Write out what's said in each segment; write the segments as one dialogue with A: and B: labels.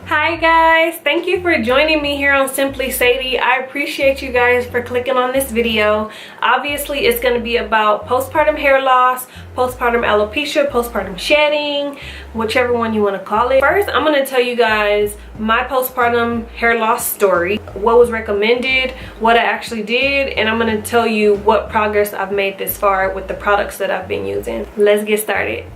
A: Hi guys, thank you for joining me here on Simply Sadie. I appreciate you guys for clicking on this video. Obviously it's going to be about postpartum hair loss, postpartum alopecia, postpartum shedding, whichever one you want to call it. First, I'm going to tell you guys my postpartum hair loss story, what was recommended, what I actually did, and I'm going to tell you what progress I've made this far with the products that I've been using. Let's get started.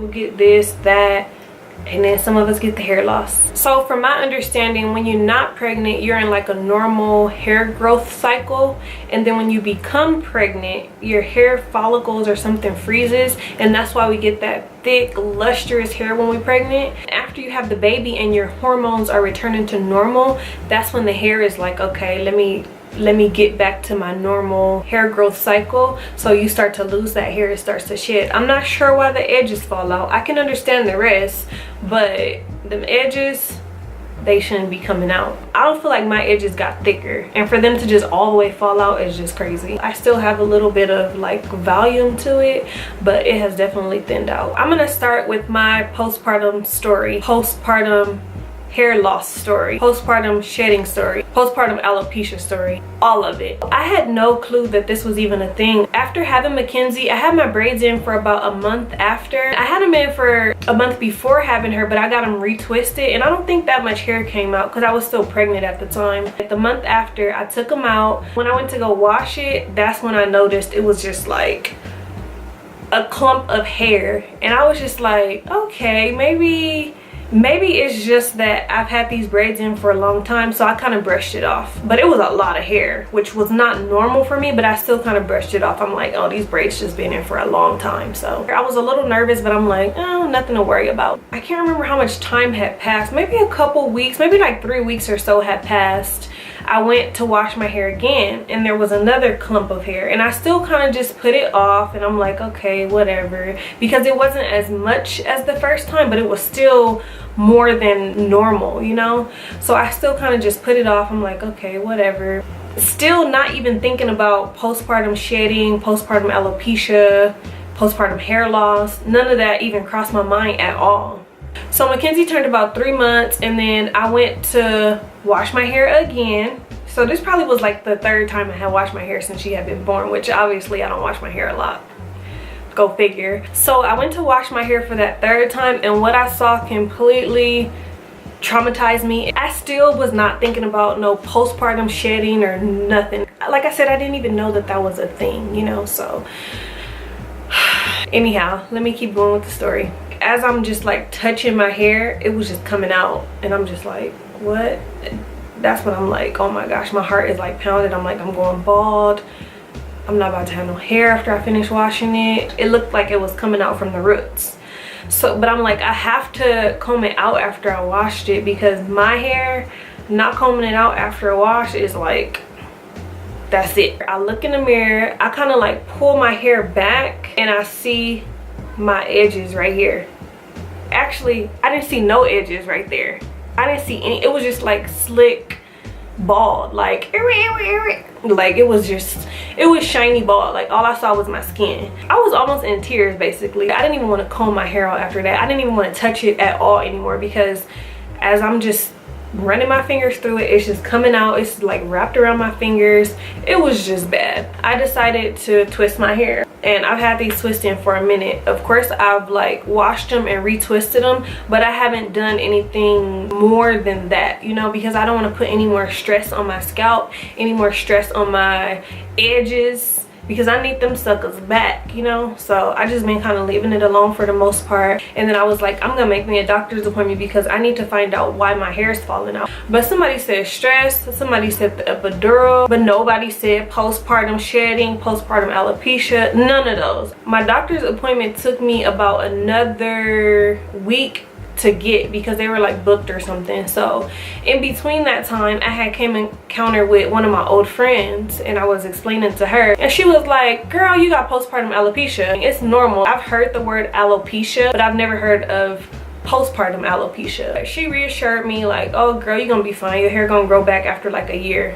A: Get this, that, and then some of us get the hair loss. So from my understanding, when you're not pregnant, you're in like a normal hair growth cycle, and then when you become pregnant, your hair follicles or something freezes, and that's why we get that thick lustrous hair when we're pregnant. After you have the baby and your hormones are returning to normal, that's when the hair is like, okay, let me get back to my normal hair growth cycle. So you start to lose that hair, it starts to shed. I'm not sure why the edges fall out. I can understand the rest, but them edges, they shouldn't be coming out. I don't feel like my edges got thicker, and for them to just all the way fall out is just crazy. I still have a little bit of like volume to it, but it has definitely thinned out. I'm gonna start with my postpartum story, postpartum hair loss story, postpartum shedding story, postpartum alopecia story, all of it. I had no clue that this was even a thing. After having Mackenzie, I had my braids in for about a month after. I had them in for a month before having her, but I got them retwisted, and I don't think that much hair came out because I was still pregnant at the time. The month after, I took them out. When I went to go wash it, that's when I noticed it was just like a clump of hair, and I was just like, okay, maybe it's just that I've had these braids in for a long time, so I kind of brushed it off. But it was a lot of hair, which was not normal for me, but I still kind of brushed it off. I'm like, oh, these braids just been in for a long time. So I was a little nervous, but I'm like, oh, nothing to worry about. I can't remember how much time had passed. Maybe a couple weeks, maybe like 3 weeks or so had passed. I went to wash my hair again, and there was another clump of hair, and I still kind of just put it off, and I'm like, okay, whatever, because it wasn't as much as the first time, but it was still more than normal, you know. So I still kind of just put it off. I'm like, okay, whatever. Still not even thinking about postpartum shedding, postpartum alopecia, postpartum hair loss. None of that even crossed my mind at all. So Mackenzie turned about 3 months, and then I went to wash my hair again. So this probably was like the third time I had washed my hair since she had been born, which obviously I don't wash my hair a lot. Go figure. So I went to wash my hair for that third time, and what I saw completely traumatized me. I still was not thinking about no postpartum shedding or nothing. Like I said, I didn't even know that that was a thing, you know. So anyhow, let me keep going with the story. As I'm just like touching my hair, it was just coming out, and I'm just like, what? That's when I'm like, oh my gosh, my heart is like pounding. I'm like, I'm going bald. I'm not about to have no hair after I finish washing it. It looked like it was coming out from the roots. So, but I'm like, I have to comb it out after I washed it, because my hair, not combing it out after a wash is like, that's it. I look in the mirror, I kind of like pull my hair back, and I see my edges right here. Actually, I didn't see no edges right there. I didn't see any. It was just like slick bald, like it was shiny bald. Like all I saw was my skin. I was almost in tears basically. I didn't even want to comb my hair out after that. I didn't even want to touch it at all anymore, because as I'm just running my fingers through it, it's just coming out. It's like wrapped around my fingers. It was just bad. I decided to twist my hair, and I've had these twisting for a minute. Of course, I've like washed them and retwisted them, but I haven't done anything more than that, you know, because I don't want to put any more stress on my scalp, any more stress on my edges, because I need them suckers back, you know. So I just been kind of leaving it alone for the most part. And then I was like, I'm gonna make me a doctor's appointment, because I need to find out why my hair is falling out. But somebody said stress, somebody said the epidural, but nobody said postpartum shedding, postpartum alopecia, none of those. My doctor's appointment took me about another week to get, because they were like booked or something. So in between that time, I had came encounter with one of my old friends, and I was explaining to her, and she was like, girl, you got postpartum alopecia. It's normal. I've heard the word alopecia, but I've never heard of postpartum alopecia. She reassured me like, oh girl, you're gonna be fine, your hair gonna grow back after like a year.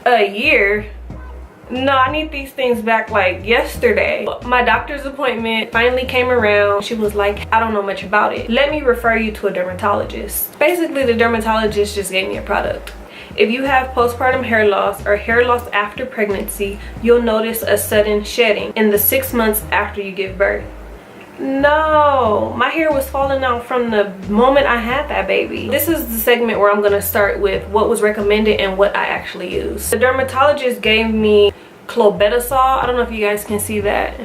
A: A year? No, I need these things back like yesterday. My doctor's appointment finally came around. She was like, I don't know much about it. Let me refer you to a dermatologist. Basically, the dermatologist just gave me a product. If you have postpartum hair loss or hair loss after pregnancy, you'll notice a sudden shedding in the 6 months after you give birth. No, my hair was falling out from the moment I had that baby. This is the segment where I'm gonna start with what was recommended and what I actually used. The dermatologist gave me clobetasol. I don't know if you guys can see that.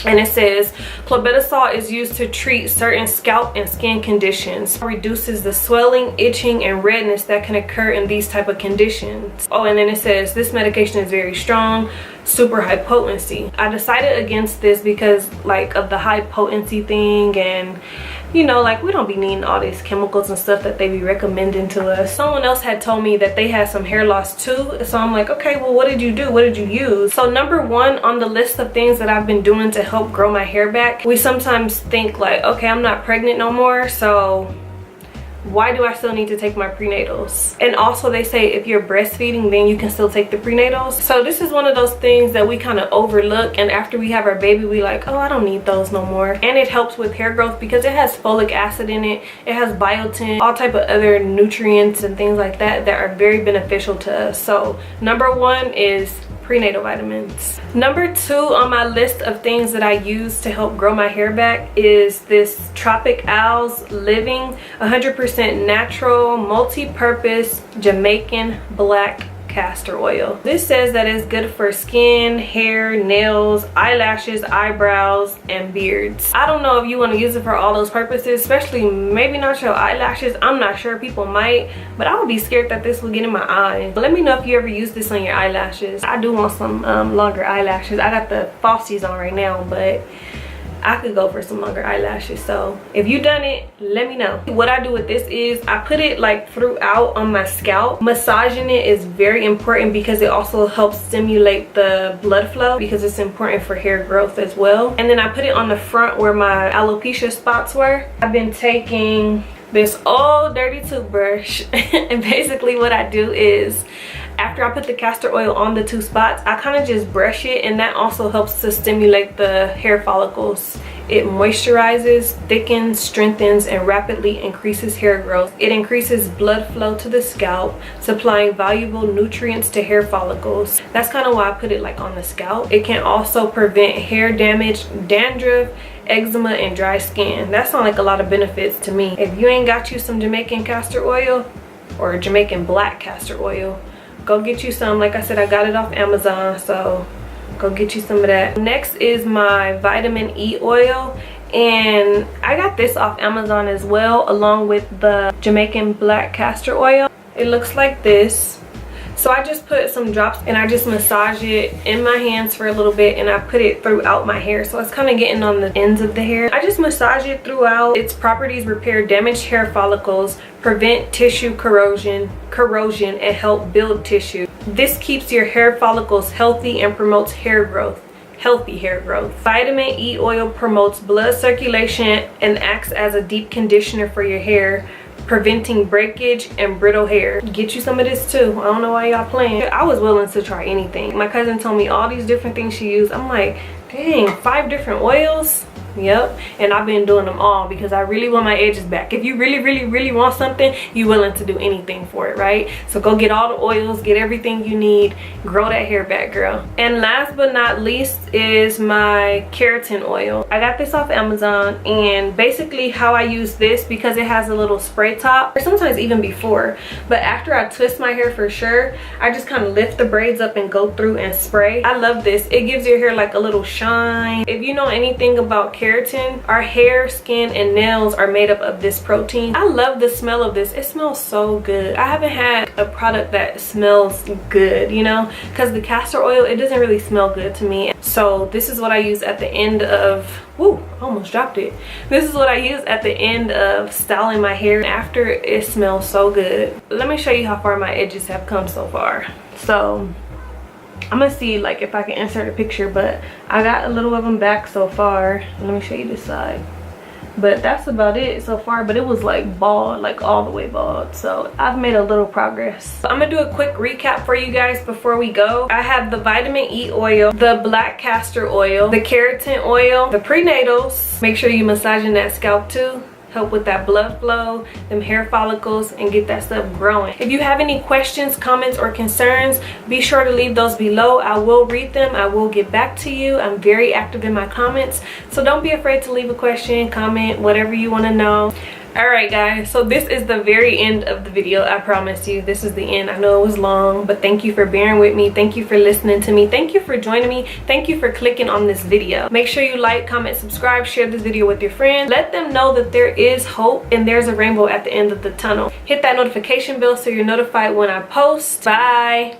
A: And it says clobetasol is used to treat certain scalp and skin conditions. It reduces the swelling, itching, and redness that can occur in these type of conditions. Oh, and then it says this medication is very strong, super high potency. I decided against this because like of the high potency thing, and you know, like we don't be needing all these chemicals and stuff that they be recommending to us. Someone else had told me that they had some hair loss too, so I'm like, okay, well, what did you do? What did you use? So number one on the list of things that I've been doing to help grow my hair back, we sometimes think like, okay, I'm not pregnant no more, so why do I still need to take my prenatals? And also they say if you're breastfeeding, then you can still take the prenatals. So this is one of those things that we kind of overlook, and after we have our baby we like, oh, I don't need those no more. And it helps with hair growth because it has folic acid in it, it has biotin, all type of other nutrients and things like that that are very beneficial to us. So number one is prenatal vitamins. Number two on my list of things that I use to help grow my hair back is this Tropic Owls Living 100% natural multi-purpose Jamaican black castor oil. This says that it's good for skin, hair, nails, eyelashes, eyebrows, and beards. I don't know if you want to use it for all those purposes, especially maybe not your eyelashes. I'm not sure, people might, but I would be scared that this will get in my eye. But let me know if you ever use this on your eyelashes. I do want some longer eyelashes. I got the falsies on right now, but I could go for some longer eyelashes. So if you done it, let me know. What I do with this is I put it like throughout on my scalp. Massaging it is very important because it also helps stimulate the blood flow, because it's important for hair growth as well. And then I put it on the front where my alopecia spots were. I've been taking this old dirty toothbrush and basically what I do is after I put the castor oil on the two spots, I kind of just brush it, and that also helps to stimulate the hair follicles. It moisturizes, thickens, strengthens, and rapidly increases hair growth. It increases blood flow to the scalp, supplying valuable nutrients to hair follicles. That's kind of why I put it like on the scalp. It can also prevent hair damage, dandruff, eczema, and dry skin. That sounds like a lot of benefits to me. If you ain't got you some Jamaican castor oil or Jamaican black castor oil, go get you some. Like I said, I got it off Amazon, so go get you some of that. Next is my vitamin E oil, and I got this off Amazon as well, along with the Jamaican black castor oil. It looks like this. So I just put some drops and I just massage it in my hands for a little bit, and I put it throughout my hair, so it's kind of getting on the ends of the hair. I just massage it throughout. Its properties repair damaged hair follicles, prevent tissue corrosion, and help build tissue. This keeps your hair follicles healthy and promotes hair growth. Healthy hair growth. Vitamin E oil promotes blood circulation and acts as a deep conditioner for your hair, preventing breakage and brittle hair. Get you some of this too. I don't know why y'all playing. I was willing to try anything. My cousin told me all these different things she used. I'm like, dang, 5 different oils? Yep. And I've been doing them all because I really want my edges back. If you really want something, you're willing to do anything for it, right? So go get all the oils, get everything you need, grow that hair back, girl. And last but not least is my keratin oil. I got this off Amazon, and basically how I use this, because it has a little spray top, or sometimes even before, but after I twist my hair for sure, I just kind of lift the braids up and go through and spray. I love this. It gives your hair like a little shine. If you know anything about keratin, our hair, skin, and nails are made up of this protein. I love the smell of this. It smells so good. I haven't had a product that smells good, you know, because the castor oil, it doesn't really smell good to me. So this is what I use at the end of, whoo, almost dropped it. This is what I use at the end of styling my hair. After, it smells so good. Let me show you how far my edges have come so far. So I'm gonna see like if I can insert a picture, but I got a little of them back so far. Let me show you this side. but that's about it so far. But it was like bald, like all the way bald, so I've made a little progress. I'm gonna do a quick recap for you guys before we go. I have the vitamin E oil, the black castor oil, the keratin oil, the prenatals. Make sure you massaging that scalp too, help with that blood flow, them hair follicles, and get that stuff growing. If you have any questions, comments, or concerns, be sure to leave those below. I will read them. I will get back to you. I'm very active in my comments, so don't be afraid to leave a question, comment, whatever you want to know. All right guys, so this is the very end of the video. I promise you, this is the end. I know it was long, but thank you for bearing with me. Thank you for listening to me. Thank you for joining me. Thank you for clicking on this video. Make sure you like, comment, subscribe, share this video with your friends. Let them know that there is hope and there's a rainbow at the end of the tunnel. Hit that notification bell so you're notified when I post. Bye.